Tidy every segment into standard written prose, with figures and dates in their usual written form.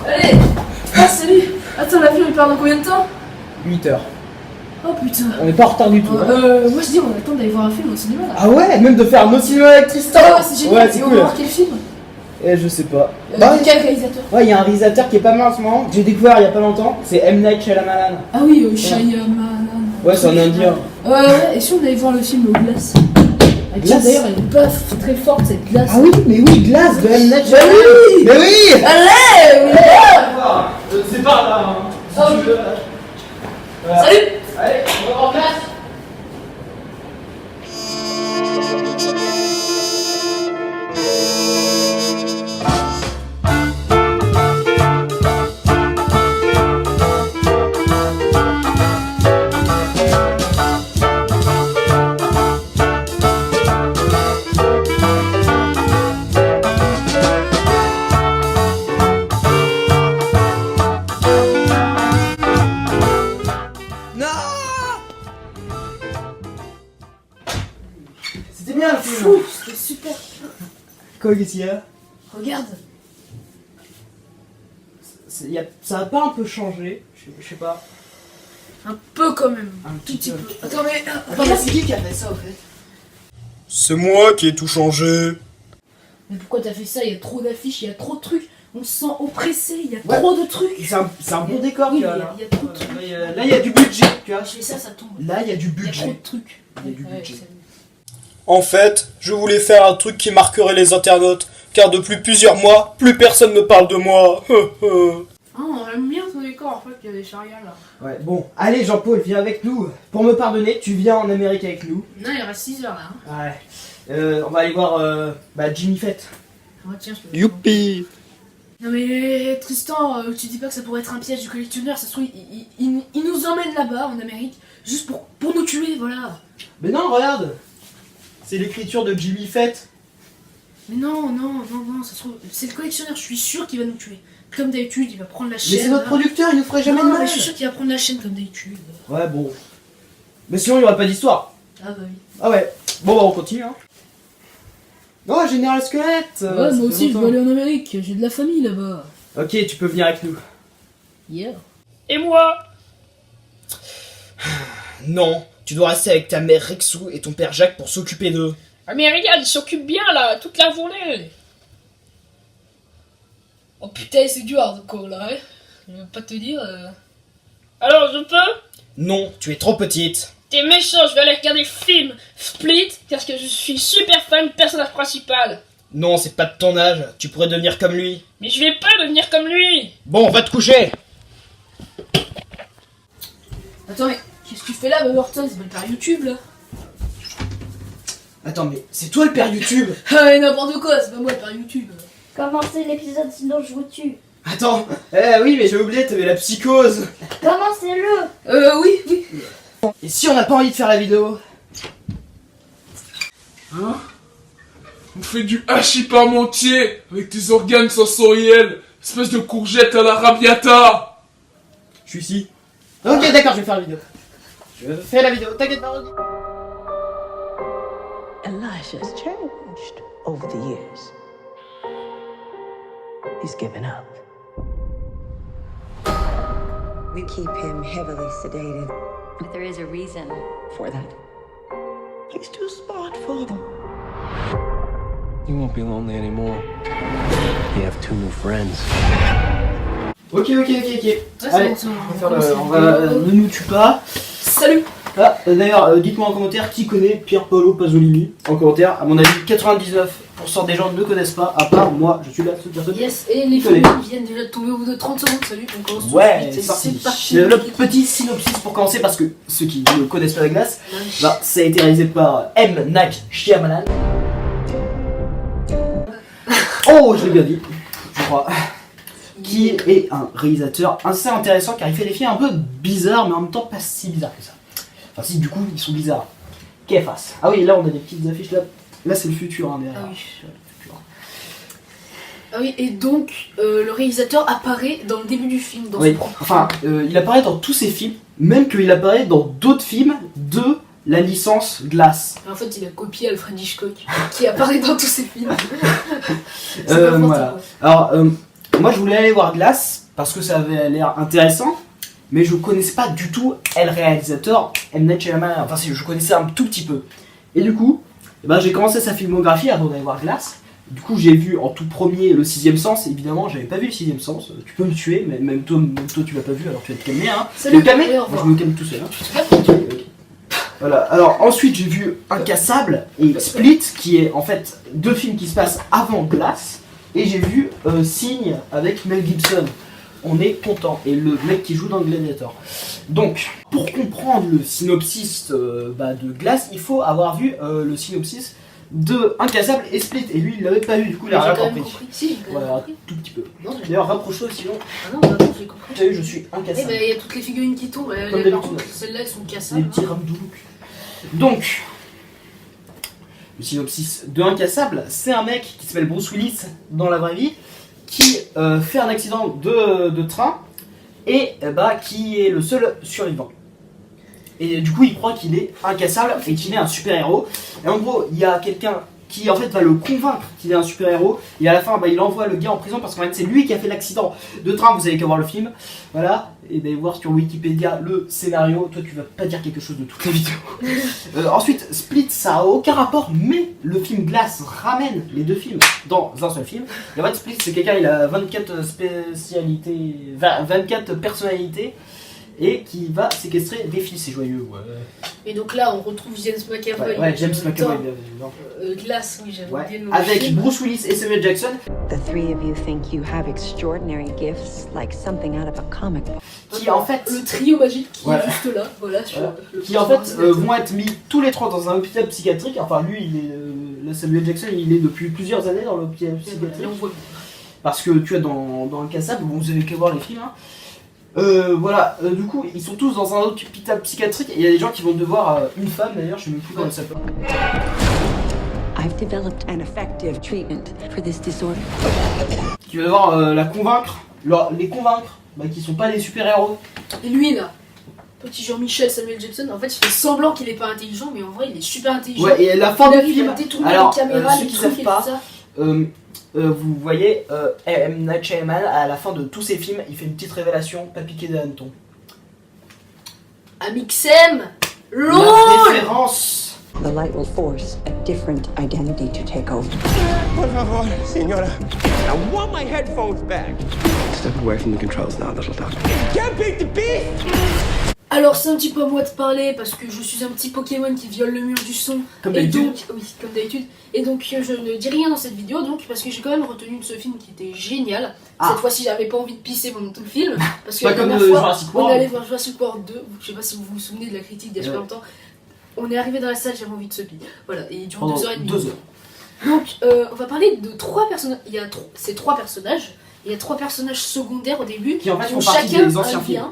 Allez. Ah salut. Attends, l'avion il part dans combien de temps? 8 heures. Oh putain. On est pas en retard du tout. Hein. Moi je dis on attend d'aller voir un film au cinéma là. Ah ouais, même de faire nos cinéma avec Tristan. Oh c'est génial, Ouais, c'est on cool. va voir quel film? Je sais pas. Quel réalisateur? Ouais, il y a un réalisateur qui est pas mal en ce moment, que j'ai découvert il y a pas longtemps, c'est M. Night Shyamalan. Ah oui, Shyamalan. Ouais, c'est un indien. Ouais, et si on allait voir le film Glace? Glace. D'ailleurs, elle est pas très forte cette glace. Ah oui, mais oui, Glace de M. Night Bah Shyamalan. oui. Mais oui. Allez, C'est pas là. Salut. Allez, on va voir Glace. C'était bien le film. Fou, c'était super. Quoi, qu'est-ce qu'il y a? Regarde. Ça a pas un peu changé? Je sais pas. Un peu quand même. Un Tout petit petit peu. peu. Attends, mais. Attends, c'est qui a fait ça au fait? C'est moi qui ai tout changé. Mais pourquoi t'as fait ça? Il y a trop d'affiches, il y a trop de trucs. On se sent oppressé, il y a Ouais. trop de trucs. C'est un bon décor, Oui, tu vois, mais là. il y a trop de trucs. Là, il y a du budget, tu vois. Je fais ça, ça tombe. Là, il y a du Il y a trop budget. de trucs. Il y a du Ouais, budget. c'est- En fait, je voulais faire un truc qui marquerait les internautes, car depuis plusieurs mois, plus personne ne parle de moi. Ah, on aime bien ton décor en fait, il y a des charrières là. Ouais, bon. Allez, Jean-Paul, viens avec nous. Pour me pardonner, tu viens en Amérique avec nous. Non, il reste 6 heures là. Hein. Ouais. On va aller voir Jimmy Fett. Ah, tiens, je peux. Youpi. Non mais Tristan, tu dis pas que ça pourrait être un piège du collectionneur, ça se trouve, il nous emmène là-bas en Amérique, juste pour nous tuer, voilà. Mais non, regarde. C'est l'écriture de Jimmy Fett. Mais non, ça se trouve, c'est le collectionneur, je suis sûr qu'il va nous tuer. Comme d'habitude, il va prendre la chaîne. Mais c'est notre là. producteur, il nous ferait jamais de Non, mal. mais je suis sûr qu'il va prendre la chaîne comme d'habitude. Ouais, bon. Mais sinon, il y aurait pas d'histoire. Ah bah oui. Ah ouais. Bon, bah, on continue, hein. Oh, Général Squelette. ça moi fait aussi, je longtemps. veux aller en Amérique, j'ai de la famille là-bas. Ok, tu peux venir avec nous. Yeah. Et moi? Non, tu dois rester avec ta mère Rexou et ton père Jacques pour s'occuper d'eux. Ah mais regarde, il s'occupe bien là, toute la journée. Oh putain, c'est du hardcore là, hein. Je veux pas te dire. Alors je peux? Non, tu es trop petite. T'es méchant, je vais aller regarder le film Split parce que je suis super fan du personnage principal. Non, c'est pas de ton âge, tu pourrais devenir comme lui. Mais je vais pas devenir comme lui. Bon, va te coucher. Attends, mais qu'est-ce que tu fais là, Bob Horton? C'est pas le père YouTube là. Attends, mais c'est toi le père YouTube. Ah, mais n'importe quoi, c'est pas moi le père YouTube. Commencez l'épisode sinon je vous tue. Attends, oui, mais j'ai oublié, t'avais la psychose. Commencez-le. Oui. Et si on n'a pas envie de faire la vidéo? Hein? On fait du hachis parmentier avec tes organes sensoriels, espèce de courgette à la rabiata. Je suis ici. Ok, d'accord, je vais faire la vidéo. Je fais la vidéo, t'inquiète pas, Rodney. Elijah's changed over the years. He's given up. We keep him heavily sedated. But there is a reason for that. He's too smart for them. You won't be lonely anymore. You have 2 new friends. Ok. Ouais, Allez, c'est bon, on va ne nous tue pas. Salut. Ah, d'ailleurs, dites-moi en commentaire qui connaît Pierpaolo Pasolini. En commentaire, à mon avis, 99% des gens ne le connaissent pas, à part moi, je suis la seule personne. Yes, et les films viennent déjà de tomber au bout de 30 secondes. Salut, on commence tout de Ouais, suite. c'est C'est parti. parti. Le petit synopsis pour commencer, parce que ceux qui ne connaissent pas la glace, bah, ça a été réalisé par M. Night Shyamalan. Oh, je l'ai bien dit, je crois. Qui est un réalisateur assez intéressant car il fait des films un peu bizarres, mais en même temps pas si bizarres que ça. Enfin, si, du coup, ils sont bizarres. Qu'est face? Ah oui, là on a des petites affiches là. Là, c'est le futur, hein, derrière. Ah oui. Ah oui, et donc le réalisateur apparaît dans le début du film. Dans Oui, son propre enfin, film. il apparaît dans tous ses films, même qu'il apparaît dans d'autres films de la licence Glace. En fait, il a copié Alfred Hitchcock, qui apparaît dans tous ses films. C'est n'importe Voilà. quoi. Alors, moi je voulais aller voir Glass parce que ça avait l'air intéressant, mais je connaissais pas du tout le réalisateur M. Night Shyamalan. Enfin, si, je connaissais un tout petit peu. Et du coup, eh ben, j'ai commencé sa filmographie avant d'aller voir Glass. Du coup, j'ai vu en tout premier le Sixième Sens. Évidemment, j'avais pas vu le Sixième Sens. Tu peux me tuer, mais même toi tu l'as pas vu, alors tu vas te calmer. Hein. Salut, Tu vas te calmer. au Moi, revoir. je me calme tout seul. Hein. Voilà. Alors ensuite, j'ai vu Incassable et Split, qui est en fait deux films qui se passent avant Glass. Et j'ai vu Signe avec Mel Gibson. On est content. Et le mec qui joue dans Gladiator. Donc, pour comprendre le synopsis de Glass, il faut avoir vu le synopsis de Incassable et Split. Et lui, il l'avait pas vu, du coup, il a J'ai rien quand même compris. compris. Si, j'ai quand même Voilà, compris. tout petit peu. Non, j'ai- D'ailleurs, rapproche-toi, sinon, Ah non, bah non, j'ai compris. tu as vu, je suis Eh incassable. ben, il y a toutes les figurines qui tombent. Comme Par d'habitude. contre, celles-là, elles sont Les cassables. petits ramdoulouk. Donc, le synopsis de Incassable, c'est un mec qui s'appelle Bruce Willis dans la vraie vie, qui fait un accident de train et qui est le seul survivant. Et du coup, il croit qu'il est incassable et qu'il est un super-héros. Et en gros, il y a quelqu'un qui en fait va le convaincre qu'il est un super-héros. Et à la fin, il envoie le gars en prison parce qu'en fait, c'est lui qui a fait l'accident de train. Vous avez qu'à voir le film. Voilà. Et d'aller voir sur Wikipédia le scénario. Toi, tu vas pas dire quelque chose de toute la vidéo. Ensuite, Split, ça a aucun rapport, mais le film Glass ramène les deux films dans un seul film. Et en fait, Split, c'est quelqu'un, il a 24 spécialités, 24 personnalités. Et qui va séquestrer des filles, c'est joyeux, ouais. Et donc là, on retrouve James McAvoy. Ouais, James en même McAvoy, temps, bien évidemment. Glass, oui, j'avais Ouais. oublié le nom du Avec film. Bruce Willis et Samuel Jackson, The three of you think you have extraordinary gifts, like something out of a comic book. qui en fait, Le trio magique qui Voilà. est juste là, voilà, sur Voilà. le qui en fait vont être mis tous les trois dans un hôpital psychiatrique. Enfin, lui, il est, Samuel Jackson, il est depuis plusieurs années dans l'hôpital psychiatrique. Et on voit Parce que tu vois, dans Incassable, bon, vous avez qu'à voir les films. Hein. Voilà, du coup, ils sont tous dans un hôpital psychiatrique. Et il y a des gens qui vont devoir, une femme d'ailleurs, je sais même plus comment elle s'appelle. I've developed an effective treatment for this disorder. Qui va devoir la convaincre, les convaincre, qu'ils sont pas des super-héros. Et lui là, petit Jean-Michel Samuel Jackson, en fait il fait semblant qu'il est pas intelligent, mais en vrai il est super intelligent. Ouais, et à la fin Il du arrive film, à détourner alors, les caméras, ceux les qui trucs savent et pas, tout ça. vous voyez, M. Night Shyamalan, à la fin de tous ses films, il fait une petite révélation, pas piqué des hannetons. Amixem, La LOL. référence. The light will force a different identity to take over. Por favor, señora. I want my headphones back. Step away from the controls now, little doctor. Can't beat the beast! Alors c'est un petit peu à moi de parler parce que je suis un petit Pokémon qui viole le mur du son. Comme Et d'habitude. donc, oui, comme d'habitude. Et donc je ne dis rien dans cette vidéo donc parce que j'ai quand même retenu de ce film qui était génial. Ah. Cette fois-ci j'avais pas envie de pisser pendant tout le film. Parce que Pas la comme dernière fois, Jurassic on World. est allé voir Jurassic World 2. Je sais pas si vous vous souvenez de la critique d'il y a super longtemps. On est arrivé dans la salle, j'avais envie de se piller. Voilà, et il dure Pendant 2h30. 2 heures. Donc, on va parler de 3 personnages. Il y a ces 3 personnages. Il y a 3 personnages secondaires au début Qui, en fait, ont font partie chacun des anciens un films. lien.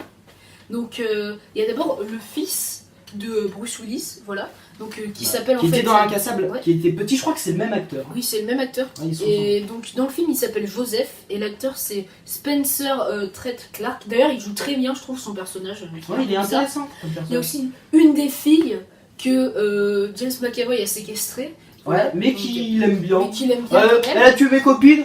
Donc, il y a d'abord le fils de Bruce Willis, voilà. Donc, qui s'appelle en Qui fait. était dans Incassable, Ouais. qui était petit, je crois que c'est le même acteur. Oui, c'est le même acteur. Ouais, ils sont Et donc, dans le film, il s'appelle Joseph. Et l'acteur, c'est Spencer Treat Clark. D'ailleurs, il joue très bien, je trouve, son personnage. Ouais, il est intéressant. comme Il y a personnage. aussi une des filles que James McAvoy a séquestrée. Ouais, mais Donc, qui l'aime bien. mais qu'il aime bien quand Elle même. a tué mes copines.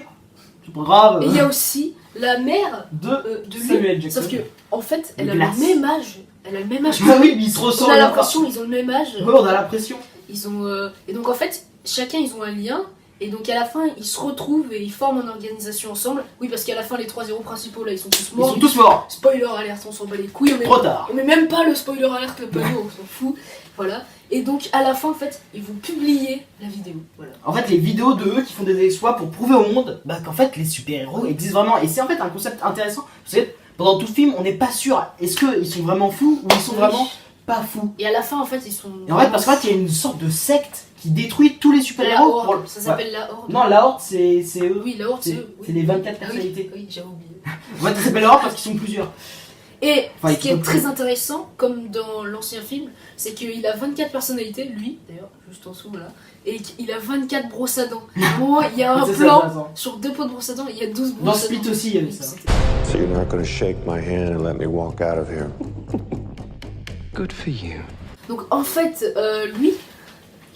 C'est pas grave. Et il y a aussi la mère de de lui. Samuel Jackson. Sauf que, en fait, elle De a Glace. le même âge. Elle a le même âge que Ah lui. oui, mais ils se On ressemblent. a l'impression ils ont le même âge. Ouais, on a l'impression. Ils ont et donc en fait chacun ils ont un lien et donc à la fin ils se retrouvent et ils forment une organisation ensemble. Oui parce qu'à la fin les 3 héros principaux là ils sont tous Ils morts. sont tous morts. Spoiler alerte, on s'en bat les couilles. Trop tard. On met même pas le spoiler alerte le panneau, on s'en fout. Voilà. Et donc à la fin en fait ils vont publier la vidéo. Voilà. En fait, les vidéos de eux qui font des exploits pour prouver au monde qu'en fait les super-héros existent vraiment. Et c'est en fait un concept intéressant. Parce que pendant tout le film, on n'est pas sûr est-ce qu'ils sont vraiment fous ou ils sont vraiment pas fous. Et à la fin en fait ils sont. Et en fait, parce qu'en fait, il y a une sorte de secte qui détruit tous les la super-héros. Horde, ça s'appelle la Horde. Non, la Horde, c'est eux. Oui, la Horde c'est C'est eux. Oui. c'est les 24 Ah oui, personnalités. oui, j'avais oublié. En fait, ça s'appelle la Horde parce qu'ils sont plusieurs. Et Enfin, ce qui ils est sont très plus- intéressant, comme dans l'ancien film, c'est qu'il a 24 personnalités, lui d'ailleurs, juste en dessous là, et qu'il a 24 brosses à dents. Moi, il y a un Ça, c'est plan intéressant. sur 2 pots de brosses à dents, il y a 12 Dans brosses à dents. Split aussi, il y avait ça. So you're not gonna shake my hand and let me walk out of here? Good for you. Donc en fait, lui,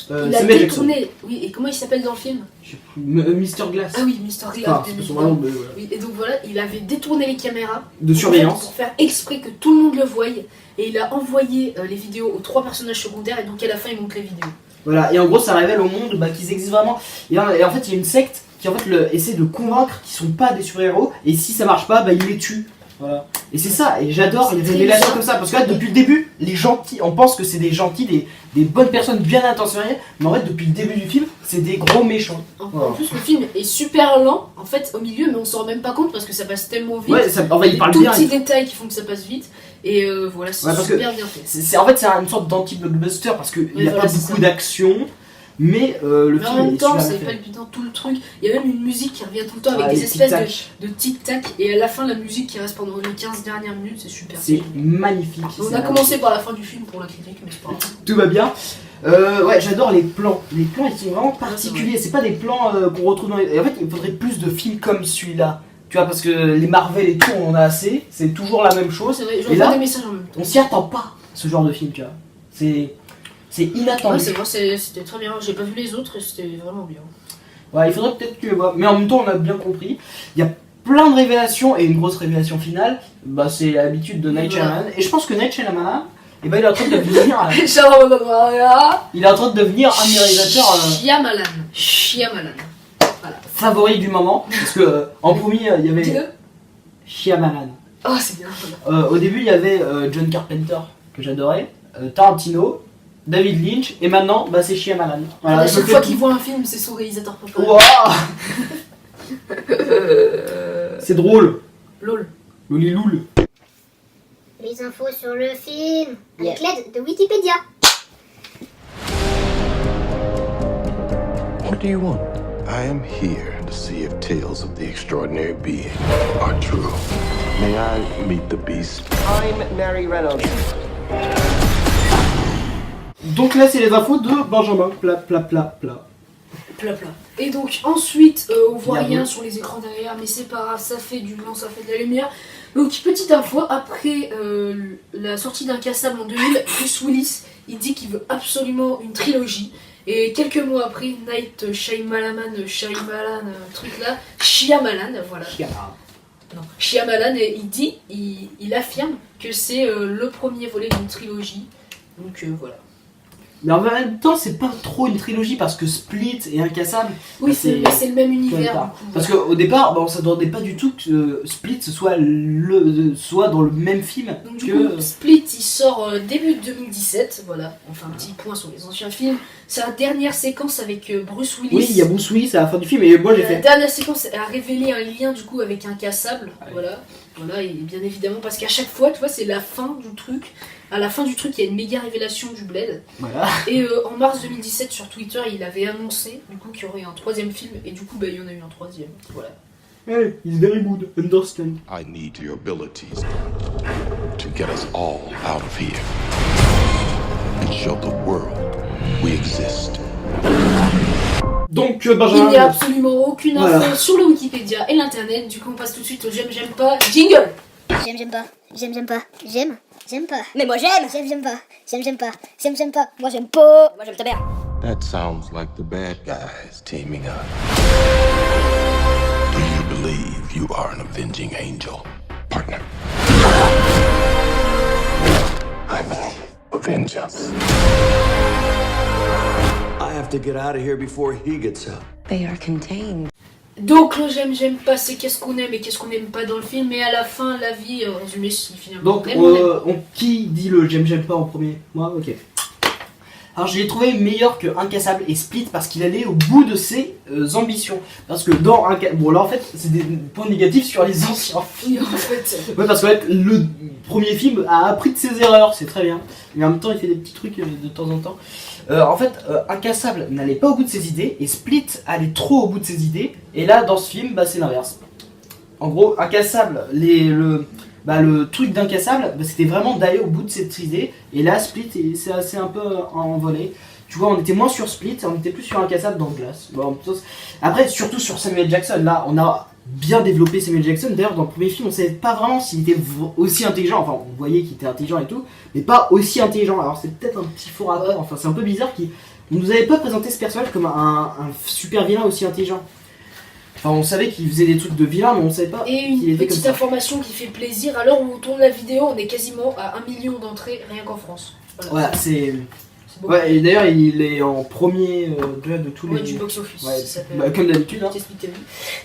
Il a Samuel Jackson. détourné. Oui, et comment il s'appelle dans le film? Je sais plus, Mr. Glass. Ah oui, Mr. Glass. Enfin, bien c'est son évidemment. nom, mais voilà. Oui, et donc voilà, il avait détourné les caméras De surveillance. pour faire exprès que tout le monde le voie. Et il a envoyé les vidéos aux 3 personnages secondaires. Et donc à la fin, il montre les vidéos. Voilà, et en gros, ça révèle au monde qu'ils existent vraiment. Et en fait, il y a une secte qui en fait essaie de convaincre qu'ils sont pas des super-héros. Et si ça marche pas, il les tue. Voilà. Et c'est ça, et j'adore C'est les très révélations bizarre. comme ça, parce que là, depuis le début, les gentils, on pense que c'est des gentils, des bonnes personnes bien intentionnées, mais en fait, depuis le début du film, c'est des gros méchants. En plus, le film est super lent, en fait, au milieu, mais on s'en rend même pas compte parce que ça passe tellement vite. Ouais, en fait, il y il a parle des tout bien. petits détails qui font que ça passe vite. Et voilà, c'est Ouais, parce que super bien fait. En fait, c'est une sorte d'anti-blockbuster, parce qu'il n'y a voilà, pas c'est beaucoup ça. d'action, mais le Mais en film même est temps, super c'est bien fait. palpitant tout le truc. Il y a même une musique qui revient tout le temps avec Ah, des les espèces tic-tac. de tic-tac. Et à la fin, la musique qui reste pendant les 15 dernières minutes, c'est super. C'est magnifique. On c'est a commencé magnifique. par la fin du film pour la critique, mais c'est pas grave. Tout va bien. Ouais, j'adore les plans. Les plans, ils sont vraiment particuliers. C'est pas des plans qu'on retrouve dans les... Et en fait, il faudrait plus de films comme celui-là. Tu vois, parce que les Marvel et tout, on en a assez. C'est toujours la même chose. C'est vrai, Et j'envoie là, des messages en même temps. on s'y attend pas, ce genre de film, tu vois. C'est inattendu. Ouais, c'est vrai, c'était très bien. J'ai pas vu les autres et c'était vraiment bien. Ouais, il faudrait peut-être que tu les vois. Mais en même temps, on a bien compris. Il y a plein de révélations et une grosse révélation finale. Bah, c'est l'habitude de Night Voilà. Shyamalan. Et je pense que Night Shyamalan, il est en train de devenir, il est en train de devenir un des réalisateurs Shyamalan. Voilà. favoris du moment. Parce que en premier, il y avait Dis-le. Shyamalan. Oh, c'est bien. Voilà. Au début, il y avait John Carpenter, que j'adorais, Tarantino, David Lynch, et maintenant, bah, c'est Shyamalan. Voilà, à je chaque fais fois tout. qu'il voit un film, c'est son réalisateur préféré. Ouah. C'est drôle. Lol. Loliloul. Les infos sur le film, avec l'aide de Wikipédia. What do you want? I am here to see if tales of the extraordinary being are true. May I meet the beast? I'm Mary Reynolds. Donc là, c'est les infos de Benjamin. Plat. Plat. Et donc ensuite, on voit Bien rien vu. sur les écrans derrière, mais c'est pas grave, ça fait du blanc, ça fait de la lumière. Donc petite info, après la sortie d'Incassable en 2000, Bruce Willis, il dit qu'il veut absolument une trilogie. Et quelques mois après, Night Shyamalan, truc là, Shyamalan, voilà. Non, Shyamalan, et il affirme que c'est le premier volet d'une trilogie. Donc voilà. Mais en même temps, c'est pas trop une trilogie parce que Split et Incassable. Oui, bah, mais c'est le même univers. pas. Du coup, Parce voilà. qu'au départ, on s'attendait pas du tout que Split soit dans le même film Donc du que. coup, Split, il sort début 2017, voilà. On fait un petit point sur les anciens films. C'est la dernière séquence avec Bruce Willis. Oui, il y a Bruce Willis à la fin du film et moi j'ai La fait. dernière séquence a révélé un lien du coup avec Incassable, voilà. Voilà, et bien évidemment, parce qu'à chaque fois, tu vois, c'est la fin du truc. À la fin du truc, il y a une méga révélation du Bled. Voilà. Et en mars 2017, sur Twitter, il avait annoncé du coup qu'il y aurait un troisième film, et du coup, bah, il y en a eu un troisième. Voilà. Hey, he's very good, understand. I need your abilities to get us all out of here and show the world we exist. Donc, Il Benjamin. n'y a absolument aucune info Voilà. sur le Wikipédia et l'internet, du coup, on passe tout de suite au j'aime pas. Jingle! J'aime pas. J'aime pas. Mais moi j'aime. J'aime pas. J'aime pas. Moi j'aime pas. Moi j'aime ta mère. That sounds like the bad guys teaming up. Do you believe you are an avenging angel, partner? I believe vengeance. I have to get out of here before he gets out. They are contained. Donc, le j'aime pas, c'est qu'est-ce qu'on aime et qu'est-ce qu'on aime pas dans le film, mais à la fin, la vie, résumé, si finalement. Donc, on aime. qui dit le j'aime pas en premier? Moi, ok. Alors, je l'ai trouvé meilleur que Incassable et Split parce qu'il allait au bout de ses ambitions. Parce que dans bon, là en fait, c'est des points négatifs sur les anciens films. En fait. Ouais, parce que en fait, le premier film a appris de ses erreurs, c'est très bien. Mais en même temps, il fait des petits trucs de temps en temps. En fait, Incassable n'allait pas au bout de ses idées et Split allait trop au bout de ses idées. Et là, dans ce film, bah, c'est l'inverse. En gros, Incassable, le truc d'Incassable, bah, c'était vraiment d'aller au bout de cette idée. Et là, Split, c'est assez un peu envolé. Tu vois, on était moins sur Split, on était plus sur Incassable dans Glass. Bon, après, surtout sur Samuel Jackson, là, on a bien développé Samuel Jackson. D'ailleurs, dans le premier film, on savait pas vraiment s'il était aussi intelligent. Enfin, on voyait qu'il était intelligent et tout, mais pas aussi intelligent. Alors, c'est peut-être un petit faux rapport. Enfin, c'est un peu bizarre on nous avait pas présenté ce personnage comme un super vilain aussi intelligent. Enfin, on savait qu'il faisait des trucs de vilain, mais on savait pas Et qu'il une était comme petite ça. information qui fait plaisir, alors où on tourne la vidéo, on est quasiment à 1 million d'entrées rien qu'en France. Voilà, c'est... beau. Ouais, et d'ailleurs, il est en premier de tous les... Ouais, du box-office. Ouais, ça s'appelle. bah, comme d'habitude. Hein.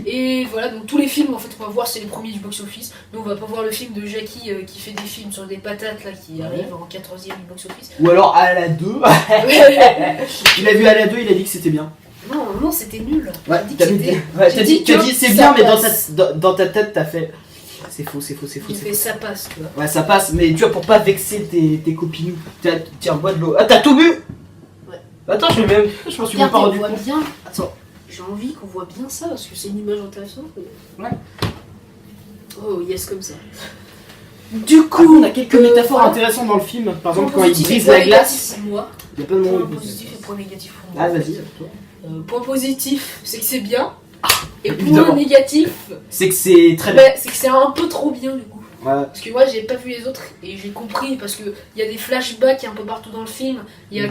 Et voilà, donc tous les films en fait qu'on va voir, c'est les premiers du box-office. Nous, on va pas voir le film de Jackie qui fait des films sur des patates là, qui arrive en 14e du box-office. Ou alors à la 2. Il a vu à la 2, il a dit que c'était bien. Non, non, c'était nul. Ouais, J'ai dit t'as dit c'est bien, mais passe. dans ta tête, t'as fait... C'est faux. J'ai fait ça passe, tu vois. Ouais, ça passe, mais tu vois, pour pas vexer tes copines, tiens, bois de l'eau. Ah, t'as tout bu? Ouais. Attends, je m'en suis même pas rendu compte. Bien. Attends, j'ai envie qu'on voit bien ça, parce que c'est une image intéressante. Ouais. Oh, yes, comme ça. Du coup, on a quelques métaphores intéressantes dans le film. Par exemple, quand il brise la glace. C'est moi. Il y a pas de Point nom. positif et point négatif pour moi. Ah, vas-y. Point positif, c'est que c'est bien. Et évidemment. point négatif, C'est que c'est très bien. bah, c'est que c'est un peu trop bien du coup. Ouais. Parce que moi j'ai pas vu les autres et j'ai compris parce que il y a des flashbacks un peu partout dans le film. Il y a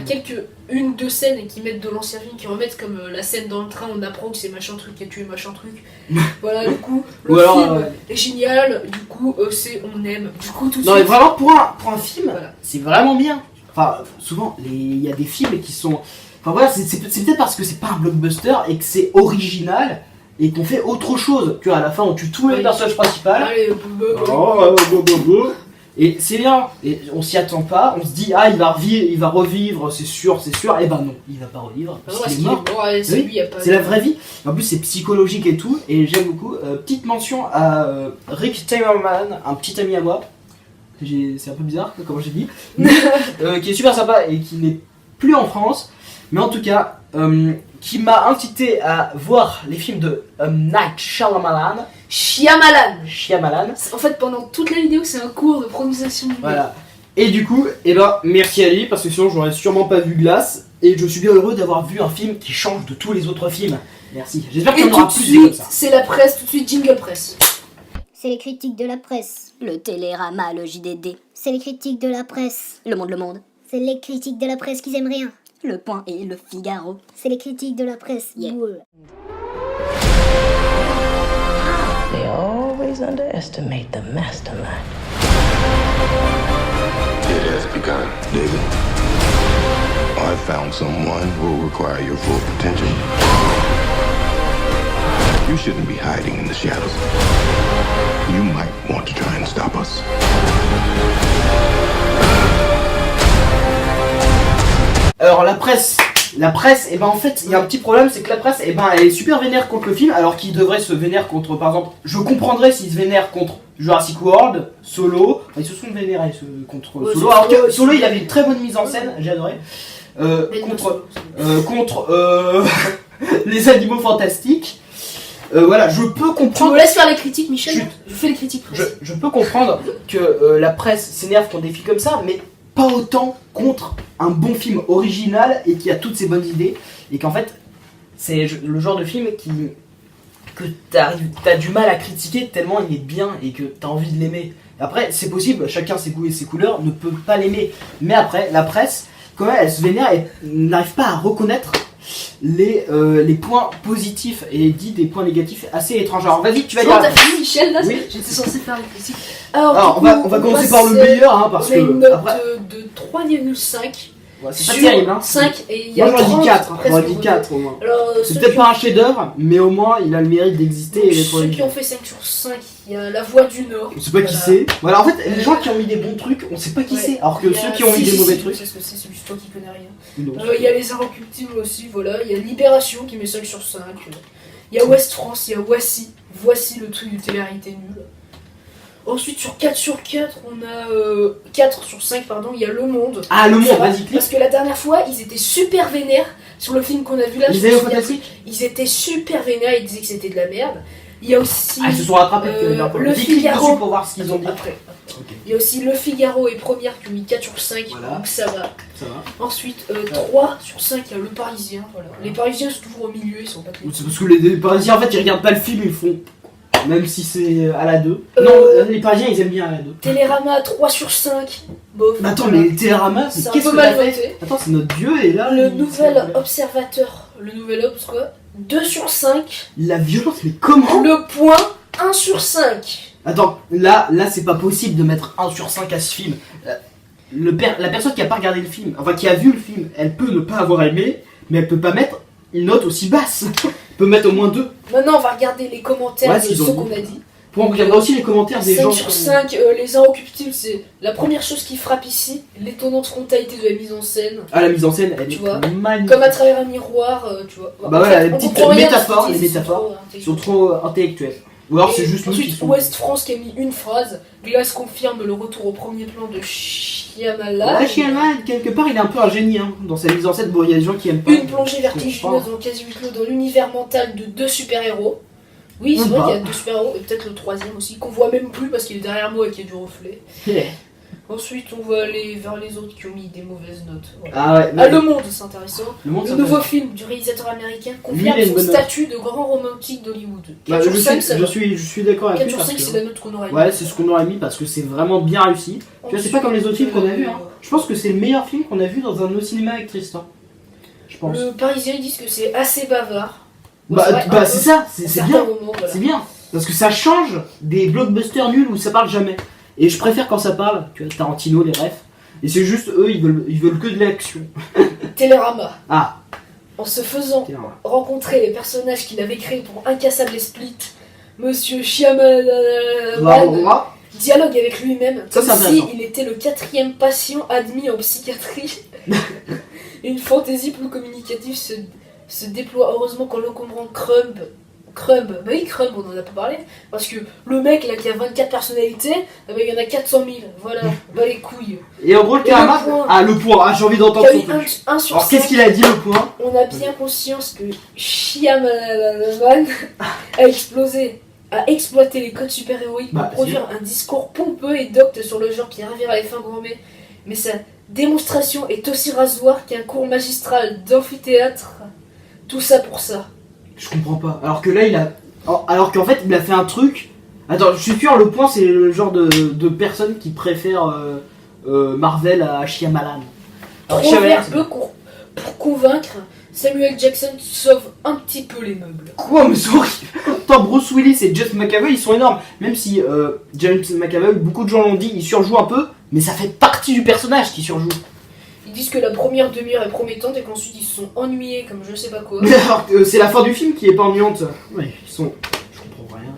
une, deux scènes qui mettent de l'ancien film qui remettent comme la scène dans le train, on apprend que c'est machin truc qui a tué machin truc. Voilà, du coup le film est génial. Du coup on aime. Du coup tout de Non, mais suite. vraiment pour un film, Voilà. c'est vraiment bien. Enfin, souvent il y a des films qui sont. Enfin voilà, c'est peut-être parce que c'est pas un blockbuster et que c'est original. Et qu'on fait autre chose. Tu vois, à la fin, on tue tous les personnages principaux. Allez, et c'est bien. Et on s'y attend pas. On se dit, ah, il va revivre, c'est sûr. Et ben non, il va pas revivre. Parce qu'il est mort. C'est la vraie vie. En plus, c'est psychologique et tout. Et j'aime beaucoup. Petite mention à Rick Tamerman, un petit ami à moi. C'est un peu bizarre, comme j'ai dit. Qui est super sympa et qui n'est plus en France. Mais en tout cas, qui m'a incité à voir les films de Night Shyamalan. En fait, pendant toute la vidéo, c'est un cours de prononciation du nom. Voilà. Et du coup, merci à lui, parce que sinon j'aurais sûrement pas vu Glace. Et je suis bien heureux d'avoir vu un film qui change de tous les autres films. Merci. J'espère qu'il y en aura plus comme ça. C'est la presse, tout de suite jingle presse. C'est les critiques de la presse. Le Télérama, le JDD. C'est les critiques de la presse. Le Monde. C'est les critiques de la presse qui aiment rien. Le Point et le Figaro. C'est les critiques de la presse. Yeah. They always underestimate the mastermind. It has begun, David. I found someone who will require your full attention. You shouldn't be hiding in the shadows. You might want to try and stop us. Alors la presse, et ben en fait, il y a un petit problème, c'est que la presse, et ben elle est super vénère contre le film, alors qu'il devrait se vénère contre, par exemple, je comprendrais s'ils se vénèrent contre Jurassic World, Solo, enfin, ils se sont vénérés contre Solo, alors que Solo il avait une très bonne mise en scène, j'ai adoré, contre les animaux fantastiques. Voilà, je peux comprendre. Tu me laisses faire les critiques, Michel. Je fais les critiques. Je peux comprendre que la presse s'énerve contre des films comme ça, mais pas autant contre un bon film original et qui a toutes ses bonnes idées. Et qu'en fait, c'est le genre de film que t'as du mal à critiquer tellement il est bien et que t'as envie de l'aimer. Après, c'est possible, chacun ses goûts et ses couleurs, ne peut pas l'aimer. Mais après, la presse, quand même, elle se vénère et n'arrive pas à reconnaître les points positifs et dit des points négatifs assez étranges. Alors vas-y, tu vas dire. T'as fini, Michel, là. Oui. J'étais censé faire les critiques. Alors on va commencer par le meilleur, hein, parce on a que une note après... de 3,5. Ouais, c'est pas terrible, hein. 5 et il y a moi j'aurais dit 4, presque j'aurais dit 4 au moins. Alors, c'est peut-être pas un chef-d'œuvre, mais au moins il a le mérite d'exister et d'être ceux qui ont fait 5 sur 5, il y a La Voix du Nord. On sait pas qui c'est. Voilà, en fait, les gens qui ont mis des bons trucs, on sait pas qui c'est. Alors que ceux qui ont mis des mauvais trucs. C'est ce que c'est, celui toi qui connais rien. Il y a Les Inrecuptibles aussi, voilà. Il y a Libération qui met 5 sur 5. Il y a Ouest France, il y a Voici le truc de télé-réalité nulle. Ensuite, sur 4 sur 4, on a 4 sur 5, pardon, il y a Le Monde. Ah, Le Monde, vas-y, clique. Parce que la dernière fois, ils étaient super vénères sur le film qu'on a vu là. Les Animaux Fantastiques. Ils étaient super vénères, ils disaient que c'était de la merde. Il y a aussi. Ah, ils se sont rattrapés Le Figaro. pour voir ce qu'ils ont dit. Après. Okay. Il y a aussi Le Figaro et Première qui ont mis 4 sur 5, voilà. Donc ça va. Ensuite, 3 sur 5, il y a Le Parisien. Voilà. Les Parisiens sont toujours au milieu, ils sont pas très. C'est parce que les Parisiens, en fait, ils regardent pas le film, ils font. Même si c'est à la 2. Non, les Parisiens ils aiment bien à la 2. Télérama 3 sur 5. Bof. Mais attends, mais Télérama, C'est un qu'est-ce peu que mal t'as voté. fait? Attends, c'est notre dieu et là. Le nouvel observateur. Le nouvel Obs quoi. 2 sur 5. La violence, mais comment? Le point 1 sur 5. Attends, là c'est pas possible de mettre 1 sur 5 à ce film. La personne qui a pas regardé le film, enfin qui a vu le film, elle peut ne pas avoir aimé, mais elle peut pas mettre une note aussi basse. Elle peut mettre au moins 2. Maintenant on va regarder les commentaires Ouais, de ce qu'ils ceux ont qu'on dit. a dit. Pour on regardera aussi les commentaires des 5 gens. sur 5, les inrecuptibles, c'est la première chose qui frappe ici, l'étonnante frontalité de la mise en scène. Ah, la mise en scène, elle Tu est vois, magnifique. comme à travers un miroir, tu vois. Bah En voilà, fait, les on petites comprend rien à ce métaphores, qu'ils les disent, métaphores ils sont trop intellectuelles. Ou alors c'est juste nous qui ensuite, sont. Ouest France qui a mis une phrase. Glace confirme le retour au premier plan de Shyamalan. Ouais, Shyamalan, quelque part, il est un peu un génie hein, dans sa mise en scène. Bon, il y a des gens qui aiment pas. Une plongée vertigineuse en quasi huis clos dans l'univers mental de 2 super-héros. Oui, c'est Ou vrai pas. qu'il y a 2 super-héros et peut-être le troisième aussi, qu'on voit même plus parce qu'il est derrière moi et qu'il y a du reflet. Yeah. Ensuite, on va aller vers les autres qui ont mis des mauvaises notes. Voilà. Ah ouais. Ah, Le Monde, c'est intéressant. Le Monde, Le c'est nouveau intéressant. film du réalisateur américain Lui, il a confirme une son bonne note. statut de grand romantique d'Hollywood. 4 Bah, sur 5, je suis d'accord avec 4 lui. sur parce 5, que- c'est la note qu'on aurait. Ouais, c'est ce qu'on aurait mis parce que c'est vraiment bien réussi. Tu vois, c'est pas comme les autres films qu'on a vus. Hein. Je pense que c'est le meilleur film qu'on a vu dans un autre cinéma avec Tristan. Je pense. Le Parisien, ils disent que c'est assez bavard. Bah, C'est vrai, un bah peu. c'est ça, À c'est certains bien. moments, voilà. C'est bien. Parce que ça change des blockbusters nuls où ça parle jamais. Et je préfère quand ça parle, tu vois, Tarantino, les refs. Et c'est juste eux, ils veulent que de l'action. Télérama. Ah, En se faisant Télérama. rencontrer les personnages qu'il avait créés pour Incassable et Split, Monsieur Shyamalan Voilà. dialogue avec lui-même, Ça, c'est comme si intéressant. il était le 4e patient admis en psychiatrie. Une fantaisie plus communicative se déploie heureusement quand l'encombrant Crumb, bah oui Crumb, on en a pas parlé, parce que le mec là qui a 24 personnalités, bah, il y en a 400 000, voilà, bah les couilles. Et en gros, le Et Télérama. le point. Ah, le point. Ah, j'ai envie d'entendre Qui a son mis truc. 1 sur Alors, 5. qu'est-ce qu'il a dit, le point? On a bien conscience que Shyamalan a exploité les codes super-héroïques pour Bah, produire un discours pompeux et docte sur le genre qui ravira les fins gourmets. Mais sa démonstration est aussi rasoir qu'un cours magistral d'amphithéâtre. Tout ça pour ça. Je comprends pas. Alors que là, alors qu'en fait, il a fait un truc. Attends, je suis sûr, le point, c'est le genre de personne qui préfère Marvel à Shyamalan. Alors, Trop Shyamalan, verbeux pour convaincre, Samuel Jackson sauve un petit peu les meubles. Quoi, mais c'est horrible. Attends, Bruce Willis et James McAvoy, ils sont énormes. Même si James McAvoy, beaucoup de gens l'ont dit, il surjoue un peu, mais ça fait partie du personnage qui surjoue. Ils disent que la première demi-heure est promettante et qu'ensuite ils se sont ennuyés comme je sais pas quoi. Mais alors, c'est la fin du film qui est pas ennuyante. Ouais, ils sont. Je comprends rien.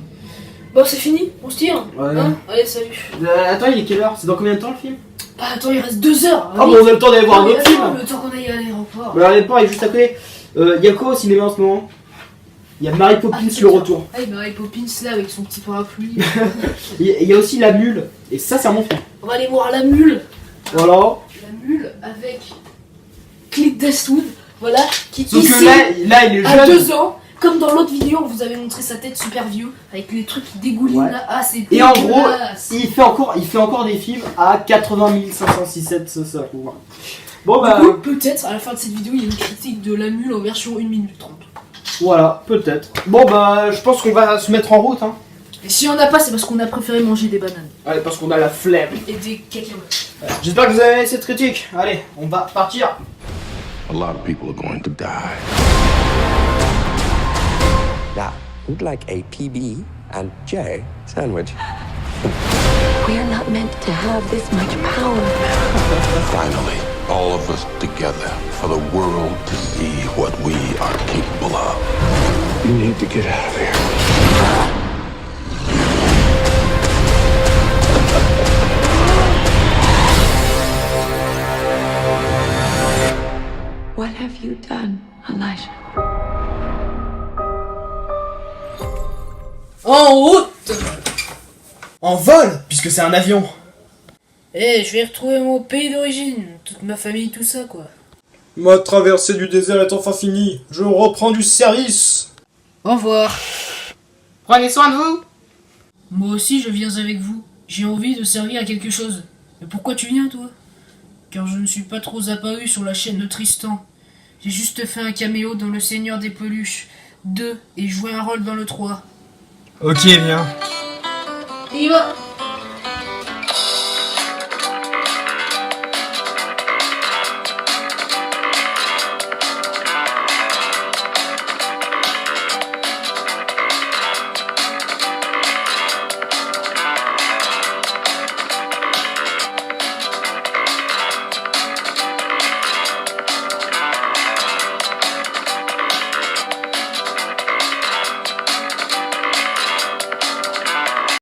Bon, c'est fini, on se tire. Ouais. Hein, allez, salut. Attends, il est quelle heure? C'est dans combien de temps le film? Bah attends, il reste 2 heures. Ah, bon, on a le temps d'aller voir un autre film. Le temps qu'on aille à l'aéroport. Bah, l'aéroport est juste à côté. Il y a quoi au cinéma en ce moment? Il y a Mary Poppins le retour. Ah, Mary Poppins là avec son petit parapluie. Il y a aussi La Mule. Et ça, c'est un bon film. On va aller voir La Mule. Voilà. La Mule avec Clint Eastwood. Voilà, qui Sauf ici, que là, il est à jeune. 2 ans. Comme dans l'autre vidéo, on vous avait montré sa tête super vieux avec les trucs qui dégoulinent Ouais. là. Ah, c'est Et en gros, dégueulasse. il fait encore des films à 80 567. Ça, faut voir. Bon, Du bah. coup, peut-être à la fin de cette vidéo, il y a une critique de La Mule en version 1 minute 30. Voilà, peut-être. Bon, bah, je pense qu'on va se mettre en route, hein. Et si on n'a pas, c'est parce qu'on a préféré manger des bananes Allez, parce qu'on a la flemme. et des cacahuètes. J'espère que vous avez aimé cette critique. Allez, on va partir. A lot of people are going to die. Now, who'd like a PB and J sandwich? We're not meant to have this much power. Finally, all of us together for the world to see what we are capable of. You need to get out of here. What have you done, Elijah? En route. En vol, puisque c'est un avion. Eh, je vais retrouver mon pays d'origine, toute ma famille, tout ça quoi. Ma traversée du désert est enfin finie. Je reprends du service. Au revoir. Prenez soin de vous. Moi aussi, je viens avec vous. J'ai envie de servir à quelque chose. Mais pourquoi tu viens, toi? Car je ne suis pas trop apparu sur la chaîne de Tristan. J'ai juste fait un caméo dans Le Seigneur des Peluches 2 et joué un rôle dans le 3. Ok, viens. Et il va.